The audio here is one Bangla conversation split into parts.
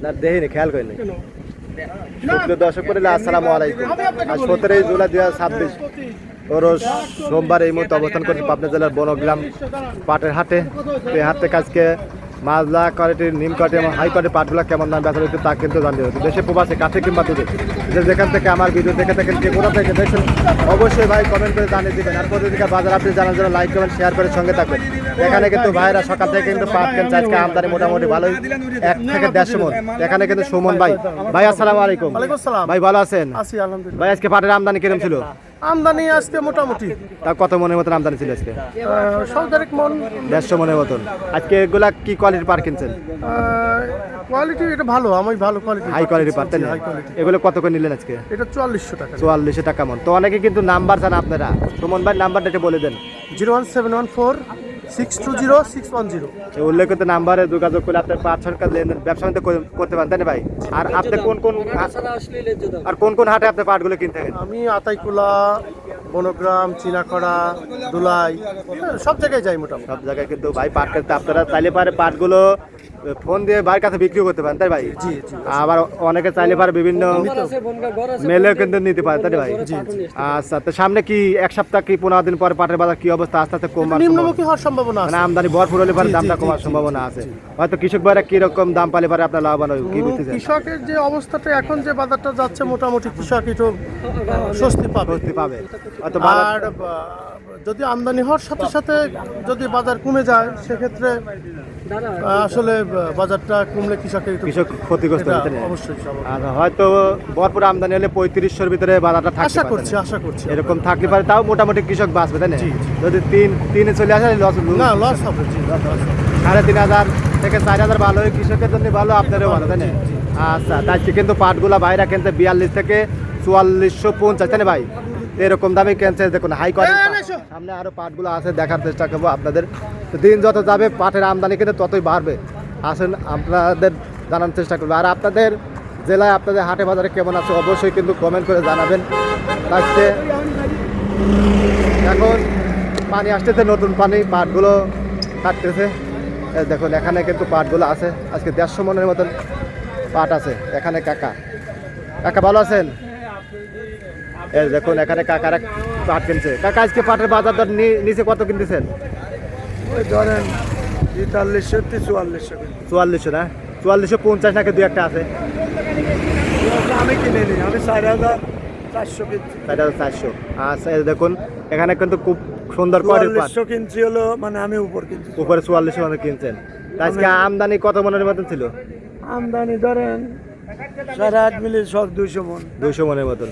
না দেখিনি, খেয়াল করিনি। দর্শক মন্ডলী আসসালামু আলাইকুম। আজ 17 জুলাই 2026 রোজ সোমবার এই মুহূর্তে অবস্থান করছি পাবনা জেলার বনগ্রাম পাটের হাটে। এই হাট থেকে আজকে মাজলা কোয়ালিটির, নিম কোয়ালিটি এবং হাই কোয়ালিটির পাটগুলো কেমন দাম বেচা হচ্ছে তা কিন্তু জানতে হচ্ছে। দেশে প্রবাসে কাছে কিংবা দূরে যেখান থেকে আমার ভিডিও দেখে থাকেন, যে কোথা থেকে দেখছেন অবশ্যই ভাই কমেন্ট করে জানিয়ে দেবেন। আর প্রতিদিনকার বাজার আপনি জানার জন্য লাইক কমেন্ট শেয়ার করে সঙ্গে থাকবেন। এখানে কিন্তু ভাইরা সকাল থেকে কিন্তু পাট কিনছে। আজকে আমদানি মোটামুটি ভালোই, 1 থেকে 1.5 মণ। এখানে কিন্তু সুমন ভাই। ভাই আসসালামু আলাইকুম। ওয়ালাইকুম ভাই ভালো আছেন? আছি আলহামদুলিল্লাহ। ভাই আজকে পাটের আমদানি কিরকম ছিল? আমদানি আজকে মোটামুটি তা কত মনের মতন আমদানি ছিল আজকে? 100 মন, 150 মনের মতন। আজকে এগুলা কি কোয়ালিটির পাট কিনছেন? কোয়ালিটি এটা ভালো, আমি ভালো কোয়ালিটি, হাই কোয়ালিটির পাট, তাই না? High quality. এগুলো কত করে নিলেন আজকে? এটা 4400 টাকা। 4400 টাকা মন। তো অনেকে কিন্তু নাম্বার জান আপনারা, সুমন ভাই নাম্বারটা একটু বলে দেন। 01714620610। এই উল্লেখিত নাম্বারে যোগাযোগ করলে আপনার পাট সরকার লেনদেন ব্যবসা বাণিজ্য করতে পারেন, তাই না ভাই? আর আপনি কোন কোন হাটে আপনি পাটগুলো কিনতে থাকেন? আমি আতাইকুলা, বনগ্রাম, চিনাখড়া, দুলাই, সব জায়গায় যাই মোটামুটি। সব জায়গায় কিন্তু ভাই পাট কিনতে আপনারা চাইলে পারে পাটগুলো ফোন দিয়ে ভাইয়ের কাছে বিক্রি করতে পারেন, তাই ভাই? জি জি। আবার অনেকে চাইলে পারে বিভিন্ন মেলেও কিন্তু নিতে পারে, তাই ভাই? জি জি। আচ্ছা, তো সামনে কি 1 সপ্তাহ কি 15 দিন পরে পাটের বাজার কি অবস্থা? আস্তে আস্তে কমার নিম্নমুখী হওয়ার সম্ভাবনা আছে। মানে আমদানি ভরপুর হলে পরে দামটা কমার সম্ভাবনা আছে। হয়তো কৃষক ভাইরা কিরকম দাম পালে পারে আপনার লাভবান হবে, কি বুঝতেছেন? কৃষকের যে অবস্থাটা এখন, যে বাজারটা যাচ্ছে, মোটামুটি কৃষক একটু স্বস্তি পাবে। হয়তো আর যদি আমদানি হওয়ার সাথে সাথে যদি বাজার কমে যায়, সেক্ষেত্রে আসলে বাজারটা কমলে কৃষক এটা ক্ষতিগ্রস্ত হতে না। অবশ্যই স্বাভাবিক। আর হয়তো ভরপুর আমদানি হলে 3500-র ভিতরে বাজারটা থাকতে আশা পারে। করছি এরকম থাকলে পারে, তাও মোটামুটি কৃষক বাঁচবে, তাই না? জি, জি। যদি তিনে চলে আসে লস না, লস হবে। জি, লস হবে। 3500 থেকে 4000 ভালো, হয় কৃষকের জন্য ভালো, আপনারও ভালো, তাই না? আচ্ছা, তাই কিন্তু পাটগুলা বাইরে কিনতে 42 থেকে 4450, তাই না ভাই? এরকম দামে কিনছে। দেখুন হাই কোয়ালিটি। সামনে আরো পাটগুলো আছে, দেখার চেষ্টা করবো আপনাদের। তো দিন যত যাবে পাটের আমদানি কিন্তু ততই বাড়বে। আসেন আপনাদের জানার চেষ্টা করবো। আর আপনাদের জেলায় আপনাদের হাটে বাজারে কেমন আছে অবশ্যই কিন্তু কমেন্ট করে জানাবেন। আজকে এখন পানি আসতেছে, নতুন পানি, পাটগুলো কাটতেছে। দেখুন এখানে কিন্তু পাটগুলো আছে। আজকে 150 মনের মতন পাট আছে এখানে। কাকা ভালো আছেন? এই দেখুন এখানে কাকারা পাট কিনছে। কাকা আজকে পাটের বাজার দর নিচে কত কিনতেছেন? ওই ধরেন 4300 4400 না? 4450 নাকি 2-1 আছে? আমি কিনে নিই, আমি 4400 কিনছি। 4400। আচ্ছা, এই দেখুন এখানে কিন্তু খুব সুন্দর কোয়ালিটির পাট। 4400 কিনছি হলো, মানে আমি উপর কিনছি। উপরে 4400 মানে কিনছেন। তা আজকে আমদানি কত মনের মতন ছিল? আমদানি ধরেন 8.5 মিলি সব 200 মন। 200 মনের মতন।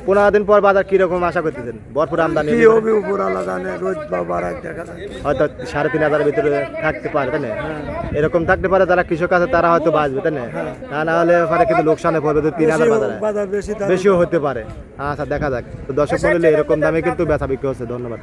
15 দিন পর বাজার কিরকম আশা করতেছেন? ভরপুর আমদানি কি হবে উপর আলাদা নেই, রোজ বা বাড়ায় দেখা যায়। হয়তো 3500-এর ভিতরে থাকতে পারে, তাই না? এরকম থাকতে পারে, যারা কৃষক আছে তারা হয়তো বাঁচবে, তাই না? না হলে পরে কিন্তু লোকসানে পড়বে। 3000 বাজার বেশি বেশিও হতে পারে। আচ্ছা, দেখা যাক। তো দর্শক মূল্যে এরকম দামে কিন্তু বেচা বিক্রি হচ্ছে। ধন্যবাদ।